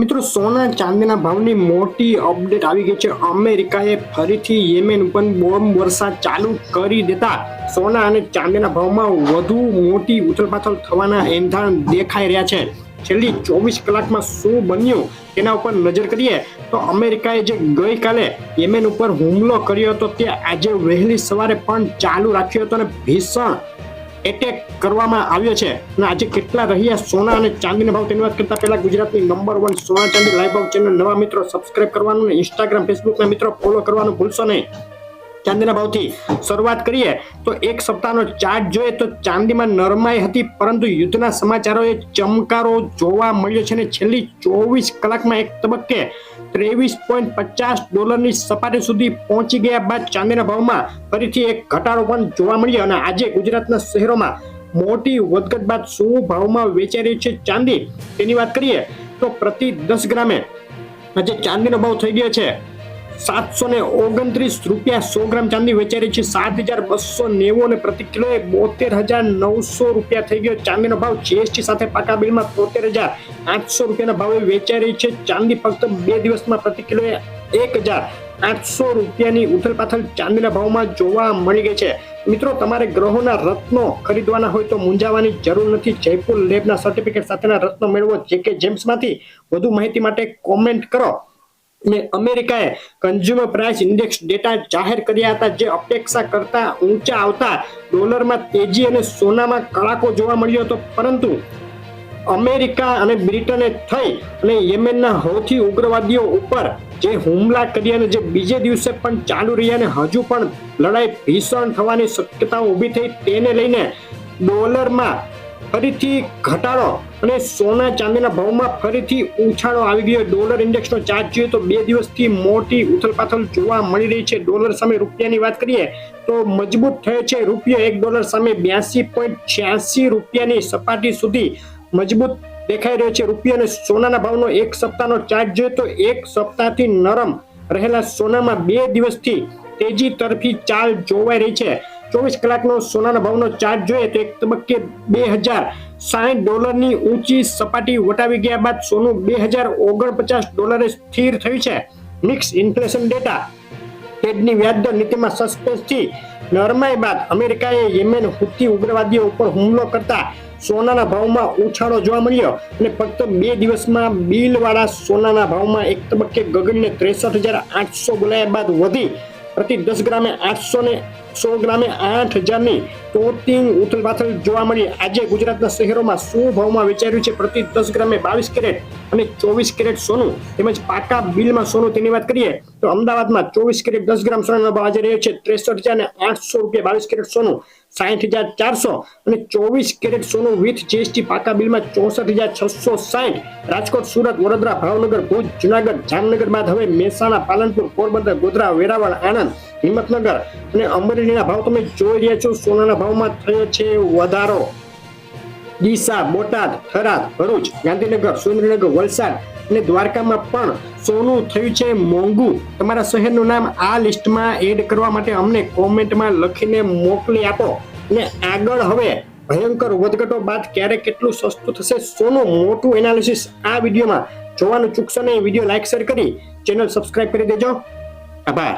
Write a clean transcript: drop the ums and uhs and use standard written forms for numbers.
મિત્રો સોના ચાંદીના ભાવની મોટી અપડેટ આવી ગઈ છે. અમેરિકાએ ફરીથી યેમેન ઉપર બોમ્બ વર્ષા ચાલુ કરી દેતા સોના અને ચાંદીના ભાવમાં વધુ મોટી ઉથલપાથલ થવાના એંધાણ દેખાઈ રહ્યા છે. છેલ્લી 24 કલાકમાં શું બન્યું તેના ઉપર નજર કરીએ તો અમેરિકાએ જે ગઈકાલે યેમેન ઉપર હુમલો કર્યો હતો તે આજે વહેલી સવારે પણ ચાલુ રાખ્યો હતો અને ભીષણ એટેક કરવામાં આવ્યો છે. અને આજે કેટલા રહ્યા સોના અને ચાંદીના ભાવ તેની વાત કરતા પહેલા ગુજરાતની નંબર 1 સોના ચાંદી લાઈવ ભાવ ચેનલ નવા મિત્રો સબસ્ક્રાઇબ કરવાનું અને ઇન્સ્ટાગ્રામ ફેસબુકના મિત્રો ફોલો કરવાનું ભૂલશો નહીં. ચાંદીના ભાવથી શરૂઆત કરીએ તો એક સપ્તાહનો ચાર્ટ જોઈએ તો ચાંદીમાં નરમાઈ હતી, પરંતુ યુદ્ધના સમાચારોએ ચમકારો જોવા મળ્યો છે અને છેલ્લી 24 કલાકમાં એક તબક્કે $23.50 સપાટી સુધી પહોંચી ગયા બાદ ચાંદીના ભાવમાં ફરીથી એક ઘટાડો પણ જોવા મળ્યો. અને આજે ગુજરાતના શહેરોમાં મોટી વધઘટ બાદ શું ભાવમાં વેચાઈ રહી છે ચાંદી તેની વાત કરીએ તો પ્રતિ 10 ગ્રામે આજે ચાંદીનો ભાવ થઈ ગયો છે ₹729. 100 ગ્રામ ચાંદી વેચાઈ રહી છે 7,290 અને પ્રતિ કિલોએ ₹72,900 થઈ ગયો ચાંદીનો ભાવ. જીએસટી સાથે પાકા બિલમાં ₹73,800 ભાવે વેચાઈ રહી છે ચાંદી. ફક્ત 2 દિવસમાં પ્રતિ કિલોએ ₹1,800 ઉથલપાથલ ચાંદીના ભાવમાં જોવા મળી ગઈ છે. મિત્રો, તમારે ગ્રહોના રત્નો ખરીદવાના હોય તો મૂંઝાવાની જરૂર નથી. જયપુર લેબના સર્ટિફિકેટ સાથેના રત્નો મેળવો. જેકે જેમ્સમાંથી વધુ માહિતી માટે કોમેન્ટ કરો. ને અમેરિકાએ કન્ઝ્યુમર પ્રાઇસ ઇન્ડેક્સ ડેટા જાહેર કર્યા હતા, જે અપેક્ષા કરતા ઊંચા આવતા ડોલરમાં તેજી અને સોનામાં કડાકો જોવા મળ્યો હતો. પરંતુ અમેરિકા અને બ્રિટને થઈ અને યેમેનના હૌથી ઉગ્રવાદીઓ ઉપર જે હુમલા કર્યા અને જે બીજે દિવસે પણ ચાલુ રહ્યા અને હજુ પણ લડાઈ ભીષણ થવાની શક્યતાઓ ઊભી થઈ, તેને લઈને ડોલરમાં ફરીથી ઘટાડો અને સોના ચાંદીના ભાવમાં ફરીથી ઉછાળો આવી ગયો. ડોલર ઇન્ડેક્સનો ચાર્ટ જોઈએ તો 2 દિવસથી મોટી ઉથલપાથલ જોવા મળી રહી છે. ડોલર સામે રૂપિયાની વાત કરીએ તો મજબૂત થયો છે. રૂપિયો $1 સામે ₹82.86 સપાટી સુધી મજબૂત દેખાઈ રહ્યો છે. રૂપિયા અને સોનાના ભાવનો એક સપ્તાહનો ચાર્ટ જોઈએ તો એક સપ્તાહથી નરમ રહેલા સોનામાં 2 દિવસથી તેજી તરફી ચાલ જોવાઈ રહી છે. 24 કલાકનો સોનાના ભાવનો ચાર્ટ જોઈએ તો એક તબક્કે $2,060 ઊંચી સપાટી વટાવી ગયા બાદ સોનું $2,049 સ્થિર થયું છે. મિક્સ ઇન્ફ્લેશન ડેટા, ફેડની વ્યાજદર નીતિમાં સસ્પેન્સથી નરમાઈ બાદ અમેરિકાએ યેમેન હુતી ઉગ્રવાદીઓ ઉપર હુમલો કરતા સોનાના ભાવમાં ઉછાળો જોવા મળ્યો અને ફક્ત 2 દિવસમાં બિલવાળા સોનાના ભાવમાં એક તબક્કે ગગનને $63,800 બોલાયા બાદ વધી પ્રતિ 10 ગ્રામે 800 ને 100 ગ્રામે 8,000ની ટોટિંગ ઉથલપાથલ જોવા મળી. આજે ગુજરાતના શહેરોમાં શું ભાવમાં વેચાઈ રહ્યું છે પ્રતિ 10 ગ્રામે 22 કેરેટ અને 24 કેરેટ સોનું તેમજ પાકા બિલમાં સોનું તેની વાત કરીએ તો અમદાવાદમાં 24 કેરેટ 10 ગ્રામ સોનાનો ભાવ આજે રહ્યો છે ₹63,800. 22 કેરેટ સોનું ₹60,400 અને 24 કેરેટ સોનું વિથ જીએસટી પાકા બિલમાં ₹64,660. રાજકોટ, સુરત, વડોદરા, ભાવનગર, ભુજ, જુનાગઢ, જામનગર બાદ હવે મહેસાણા, પાલનપુર, પોરબંદર, ગોધરા, વેરાવળ, આણંદ, હિંમતનગર અને અમરેલીના ભાવ તમે જોઈ રહ્યા છો. સોનાના ભાવમાં થયો છે વધારો. ડીસા, બોટાદ, થરાદ, ભરૂચ, ગાંધીનગર, સુરેન્દ્રનગર, વલસાડ અને દ્વારકામાં પણ સોનું થયું છે મોંઘું. તમારા શહેરનું નામ આ લિસ્ટમાં એડ કરવા માટે અમને કોમેન્ટમાં લખીને મોકલી આપો. અને આગળ હવે ભયંકર વધઘટો બાદ ક્યારે કેટલું સસ્તું થશે સોનું, મોટું એનાલિસિસ આ વિડીયોમાં જોવાનું ચૂકશો નહીં. વિડીયો લાઈક શેર કરી ચેનલ સબસ્ક્રાઇબ કરી દેજો. આભાર.